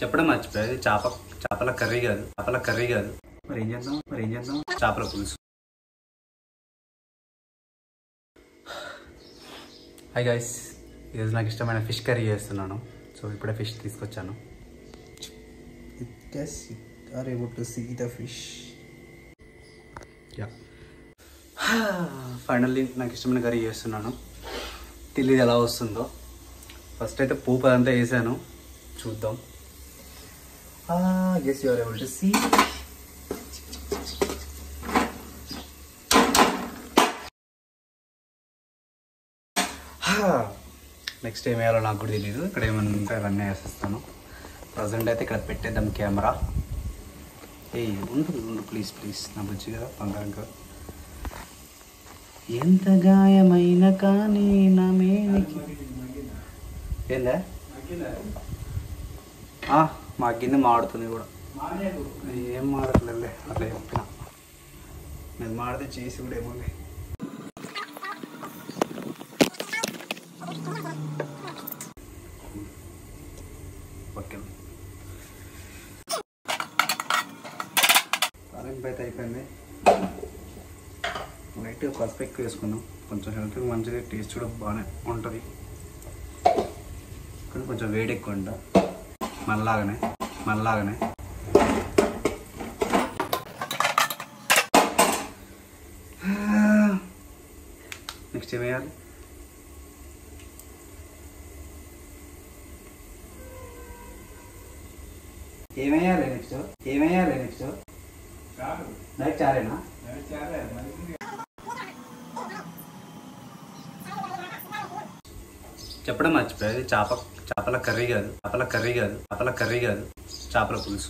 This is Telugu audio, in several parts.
చెప్పడం మర్చిపోయాది. చేపల కర్రీ కాదు. మరి ఏం చేద్దాం చేపల పులుసు. హాయ్ గైస్, ఈరోజు నాకు ఇష్టమైన ఫిష్ కర్రీ చేస్తున్నాను. సో ఇప్పుడే ఫిష్ తీసుకొచ్చాను. Are able to see the fish. Ya, finally నాకు ఇష్టమైన కర్రీ చేస్తున్నాను. తెలియదు ఎలా వస్తుందో. ఫస్ట్ అయితే పోపు అదంతా వేసాను, చూద్దాం. Yes, you are able to see. Next ఏం వేయాలో నాకు కూడా తెలియదు. ఇక్కడ ఏమన్నా ఉంటే అవన్నీ వేసేస్తాను. ప్రజెంట్ అయితే ఇక్కడ పెట్టేద్దాం కెమెరా. ఉండు ప్లీజ్ నా బుజ్జి కదా, బంగారం కదా. ఎంత గాయమైన కానీ నా మేనికి ఏందా మా గిన్నె మాడుతుంది కూడా. ఏం మాడట్లే, అట్లా చెప్పిన. నేను మాడితే చేసి కూడా ఏముంది. ఓకే, తాలింపు అయితే అయిపోయింది. లైట్గా పసుపు ఎక్కువ వేసుకున్నాం, కొంచెం హెల్త్కి మంచిగా, టేస్ట్ కూడా బాగానే ఉంటుంది. కానీ కొంచెం వేడి ఎక్కువ ఉంటా. మళ్ళాగనే నెక్స్ట్ ఏమేయాలి? నెక్స్ట్ డైరెక్ట్ చారేనా? చెప్పడం మర్చిపోయాది. చేపల కర్రీ కాదు, చేపల పులుసు.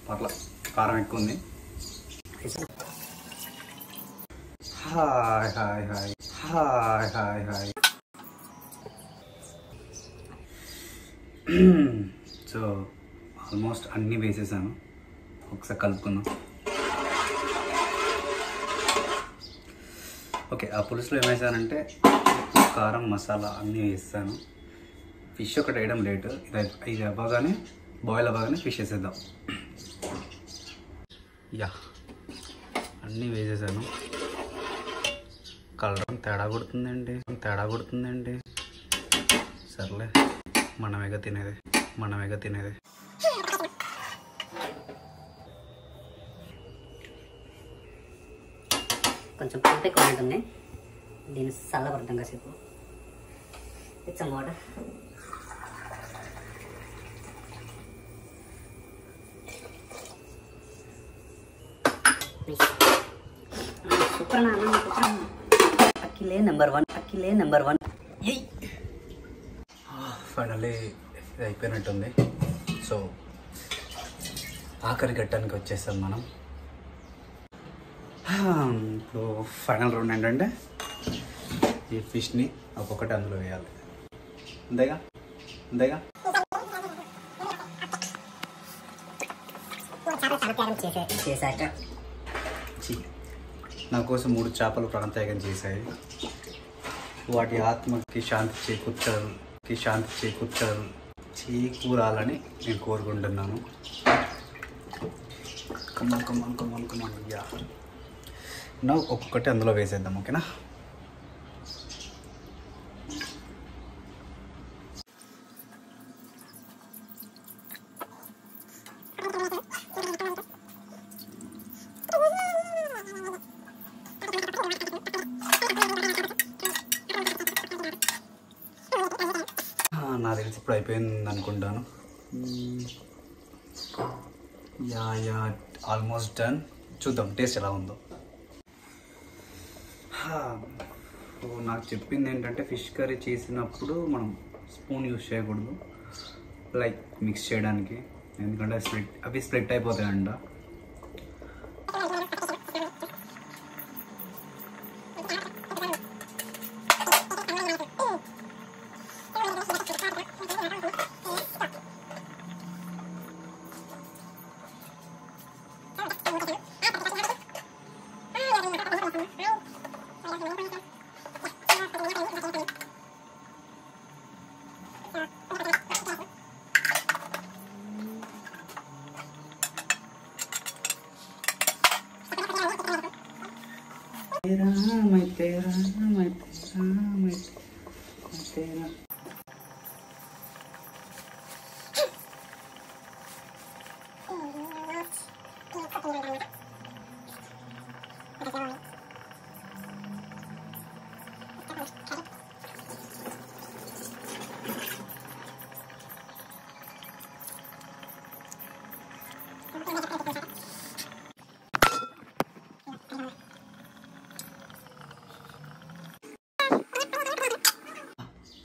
పర్ల కారం ఎక్కువ ఉంది. హాయ్. సో ఆల్మోస్ట్ అన్నీ వేసేసాను. ఒకసారి కలుపుకుందాం. ఓకే, ఆ పులుసులో ఏం వేసానంటే కారం, మసాలా అన్నీ వేస్తాను. ఫిష్ ఒకటి వేయడం లేటు. ఇది అవ్వగానే, బాయిల్ అవ్వగానే ఫిష్ వేసేద్దాం. యా, అన్నీ వేసేసాను. కలర్ తేడా కొడుతుందండి. సర్లే, మనమేగా తినేది. కొంచెం పులుపు ఎక్కువ ఉంటుంది. దీన్ని చల్లబడతాం కాసేపు. ఇచ్చం వాటర్. సూపర్ నాన్న, అఖిలే నెంబర్ వన్. ఫైనల్లీ ఇది అయిపోయినట్టుంది. సో ఆఖరి ఘట్టానికి వచ్చేసాం మనం. ఇప్పుడు ఫైనల్ రౌండ్ ఏంటంటే ఈ ఫిష్ని ఒక్కొక్కటి అందులో వేయాలి. అంతేగా నా కోసం 3 చేపలు ప్రాణత్యాగం చేశాయి. వాటి ఆత్మకి శాంతి చేకూరాలని నేను కోరుకుంటున్నాను. కమాన్. యా, ఒక్కొక్కటి అందులో వేసేద్దాం. ఓకేనా? నా తెలిసి ఇప్పుడు అయిపోయింది అనుకుంటాను. Yeah, almost done. చూద్దాం టేస్ట్ ఎలా ఉందో. నాకు చెప్పింది ఏంటంటే ఫిష్ కర్రీ చేసినప్పుడు మనం స్పూన్ యూజ్ చేయకూడదు, లైక్ మిక్స్ చేయడానికి. ఎందుకంటే అవి స్ప్లిట్ అయిపోతాయంట.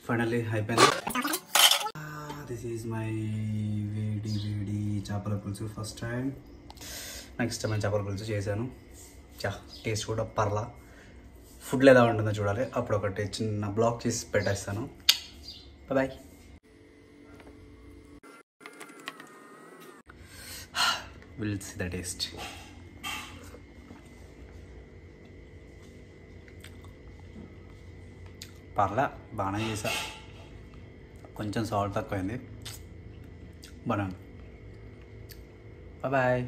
ఫైనల్లీ అయిపోయింది. దిస్ ఈజ్ మై వేడి వేడి చేపల పులుసు. ఫస్ట్ టైం నాకు ఇష్టమైన చేపల పులుసు చేశాను. టేస్ట్ కూడా పర్లా. ఫుడ్లో ఎలా ఉంటుందో చూడాలి. అప్పుడు ఒకటి చిన్న బ్లాగ్ చేసి పెట్టేస్తాను. Bye. Will see the taste. పర్లా, బాగానే చేసా. కొంచెం సాల్ట్ తక్కువైంది. బాగా. బాయ్.